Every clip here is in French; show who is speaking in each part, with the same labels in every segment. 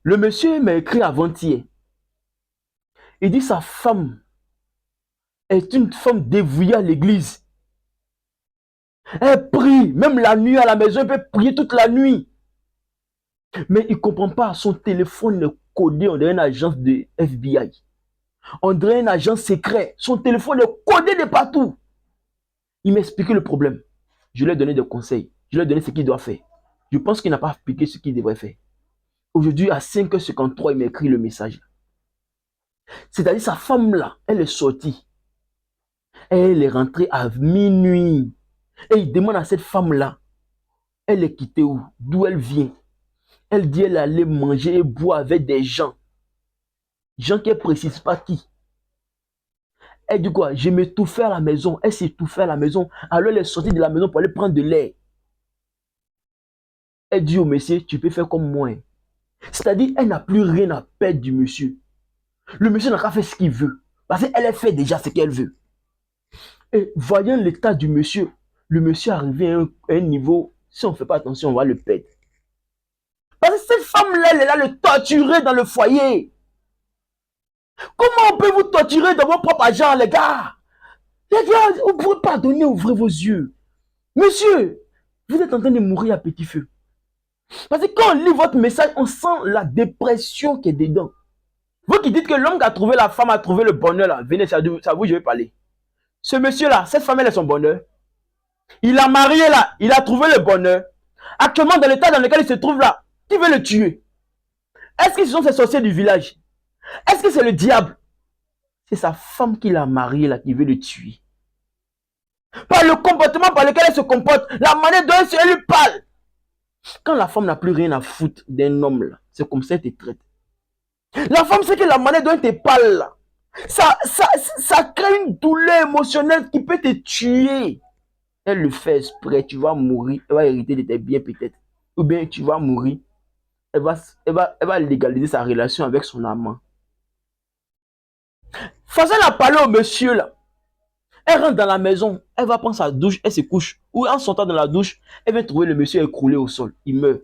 Speaker 1: Le monsieur m'a écrit avant-hier. Il dit sa femme est une femme dévouée à l'église. Elle prie, même la nuit à la maison, elle peut prier toute la nuit. Mais il ne comprend pas, son téléphone est codé, on dirait une agence de FBI. On dirait une agence secrète. Son téléphone est codé de partout. Il m'a expliqué le problème. Je lui ai donné des conseils. Je lui ai donné ce qu'il doit faire. Je pense qu'il n'a pas appliqué ce qu'il devrait faire. Aujourd'hui, à 5h53, il m'a écrit le message. C'est-à-dire, sa femme là, elle est sortie. Elle est rentrée à minuit. Et il demande à cette femme-là, elle est quittée où? D'où elle vient? Elle dit qu'elle allait manger et boire avec des gens. Gens qu'elle ne précise pas qui. Elle dit quoi? Je m'étouffais à la maison. Elle s'étouffait à la maison. Alors elle est sortie de la maison pour aller prendre de l'air. Elle dit au monsieur, tu peux faire comme moi. C'est-à-dire, elle n'a plus rien à perdre du monsieur. Le monsieur n'a qu'à faire ce qu'il veut. Parce qu'elle a fait déjà ce qu'elle veut. Et voyant l'état du monsieur, le monsieur est arrivé à un niveau, si on ne fait pas attention, on va le perdre. Parce que cette femme-là, elle est là le torturer dans le foyer. Comment on peut vous torturer dans vos propres agents, les gars? Les gars, vous pouvez pardonner, ouvrez vos yeux. Monsieur, vous êtes en train de mourir à petit feu. Parce que quand on lit votre message, on sent la dépression qui est dedans. Vous qui dites que l'homme qui a trouvé la femme a trouvé le bonheur, là, venez, c'est à vous que je vais parler. Ce monsieur-là, cette femme, elle est son bonheur. Il a marié là, il a trouvé le bonheur. Actuellement, dans l'état dans lequel il se trouve là, qui veut le tuer? Est-ce que ce sont ces sorciers du village? Est-ce que c'est le diable? C'est sa femme qui l'a marié là qui veut le tuer. Par le comportement par lequel elle se comporte, la manière dont elle lui parle. Quand la femme n'a plus rien à foutre d'un homme là, c'est comme ça qu'elle te traite. La femme sait que la manière dont elle te parle là, ça crée une douleur émotionnelle qui peut te tuer. Elle le fait exprès, tu vas mourir, elle va hériter de tes biens peut-être. Ou bien tu vas mourir, elle va légaliser sa relation avec son amant. Faisant-la parler au monsieur là, elle rentre dans la maison, elle va prendre sa douche, elle se couche. Ou en sortant dans la douche, elle va trouver le monsieur écroulé au sol, il meurt.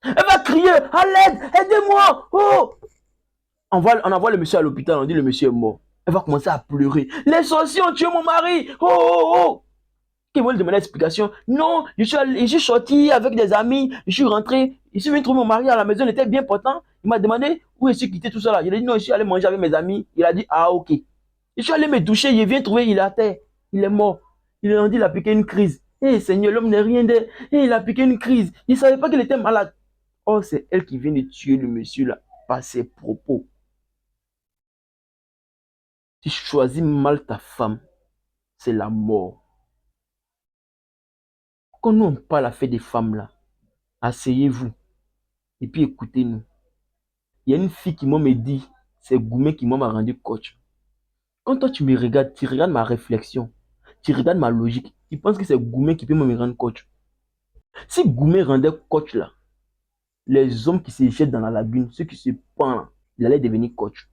Speaker 1: Elle va crier, à l'aide, aidez-moi, oh! On envoie le monsieur à l'hôpital, on dit le monsieur est mort. Elle va commencer à pleurer. Les sorciers ont tué mon mari, oh, oh, oh! Qui vont lui demander l'explication. Non, je suis sorti avec des amis, je suis rentré, je suis venu trouver mon mari à la maison, il était bien portant. Il m'a demandé où je suis quitté tout ça là. Je lui ai dit non, je suis allé manger avec mes amis. Il a dit ah ok. Je suis allé me doucher, je viens trouver, il est à terre, il est mort. Il a dit il a piqué une crise. Eh Seigneur, l'homme n'est rien de. Il a piqué une crise. Il ne savait pas qu'il était malade. Oh, c'est elle qui vient de tuer le monsieur là par ses propos. Tu choisis mal ta femme, c'est la mort. Quand nous on parle à faire des femmes là, asseyez-vous et puis écoutez-nous. Il y a une fille qui m'a dit, c'est Goumé qui m'a rendu coach. Quand toi tu me regardes, tu regardes ma réflexion, tu regardes ma logique, tu penses que c'est Goumé qui peut me rendre coach. Si Goumé rendait coach là, les hommes qui se jettent dans la lagune, ceux qui se pendent, il allait devenir coach.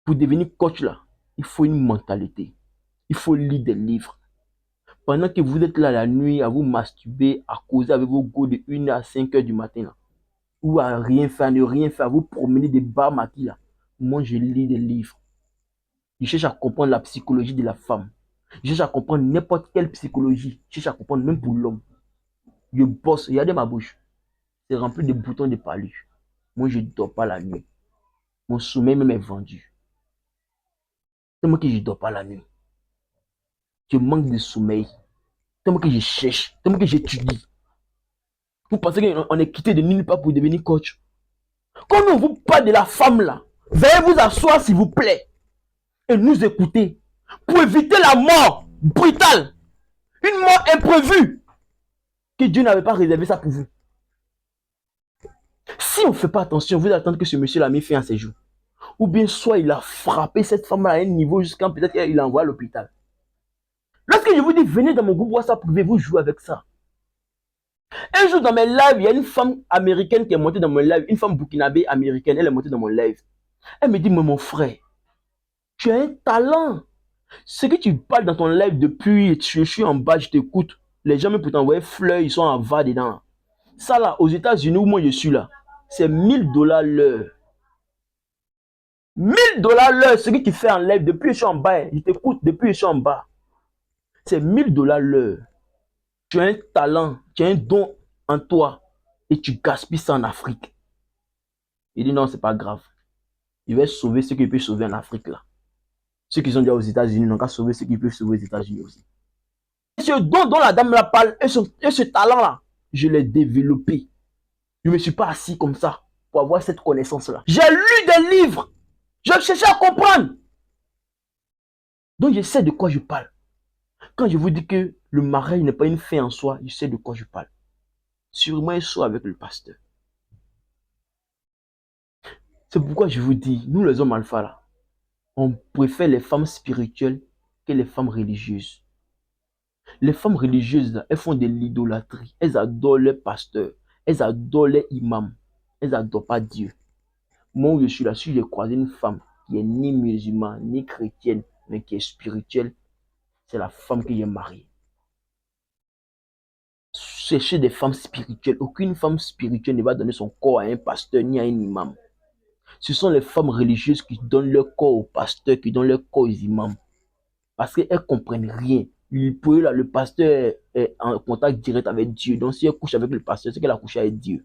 Speaker 1: Pour devenir coach là, il faut une mentalité. Il faut lire des livres. Pendant que vous êtes là la nuit à vous masturber, à causer avec vos go de 1h à 5h du matin là, ou à rien faire, ne rien faire, à vous promener des bars maquis là, moi je lis des livres. Je cherche à comprendre la psychologie de la femme. Je cherche à comprendre n'importe quelle psychologie. Je cherche à comprendre même pour l'homme. Je bosse, regardez ma bouche. C'est rempli de boutons de palu. Moi je ne dors pas la nuit. Mon sommeil même est vendu. C'est moi que je ne dors pas la nuit. Je manque de sommeil. C'est moi que je cherche. C'est moi que j'étudie. Vous pensez qu'on est quitté de nulle part pour devenir coach? Quand on vous parle de la femme là, veuillez vous asseoir s'il vous plaît et nous écouter pour éviter la mort brutale, une mort imprévue que Dieu n'avait pas réservé ça pour vous. Si on ne fait pas attention, vous attendez que ce monsieur l'a mis fin à ses jours. Ou bien soit il a frappé cette femme à un niveau jusqu'à peut-être qu'il l'envoie à l'hôpital. Lorsque je vous dis venez dans mon groupe WhatsApp, pouvez-vous jouer avec ça? Un jour dans mes lives, il y a une femme américaine qui est montée dans mon live, une femme burkinabé américaine, elle est montée dans mon live. Elle me dit, mais mon frère, tu as un talent. Ce que tu parles dans ton live depuis, je suis en bas, je t'écoute. Les gens me pour t'envoyer fleurs, ils sont en bas dedans. Ça là, aux États-Unis où moi je suis là, c'est 1000 $ l'heure. 1000 $ l'heure, ce que tu fais en live depuis que je suis en bas, je t'écoute depuis que je suis en bas. C'est 1000 $ l'heure. Tu as un talent, tu as un don en toi et tu gaspilles ça en Afrique. Il dit non, c'est pas grave. Il va sauver ce qu'il peut sauver en Afrique là. Ceux qui sont déjà aux États-Unis n'ont qu'à sauver ce qu'ils peuvent sauver aux États-Unis aussi. Et ce dont la dame là parle et ce talent là, je l'ai développé. Je ne me suis pas assis comme ça pour avoir cette connaissance là. J'ai lu des livres. Je cherchais à comprendre. Donc je sais de quoi je parle. Quand je vous dis que le mariage n'est pas une fin en soi, je sais de quoi je parle. Sûrement un soir avec le pasteur. C'est pourquoi je vous dis, nous les hommes alpha là, on préfère les femmes spirituelles que les femmes religieuses. Les femmes religieuses là, elles font de l'idolâtrie. Elles adorent les pasteurs. Elles adorent les imams. Elles n'adorent pas Dieu. Moi où je suis là, si j'ai croisé une femme qui est ni musulmane, ni chrétienne, mais qui est spirituelle, c'est la femme que j'ai mariée. Cherchez des femmes spirituelles. Aucune femme spirituelle ne va donner son corps à un pasteur ni à un imam. Ce sont les femmes religieuses qui donnent leur corps aux pasteurs, qui donnent leur corps aux imams. Parce qu'elles ne comprennent rien. Le pasteur est en contact direct avec Dieu. Donc si elle couche avec le pasteur, c'est qu'elle a couché avec Dieu.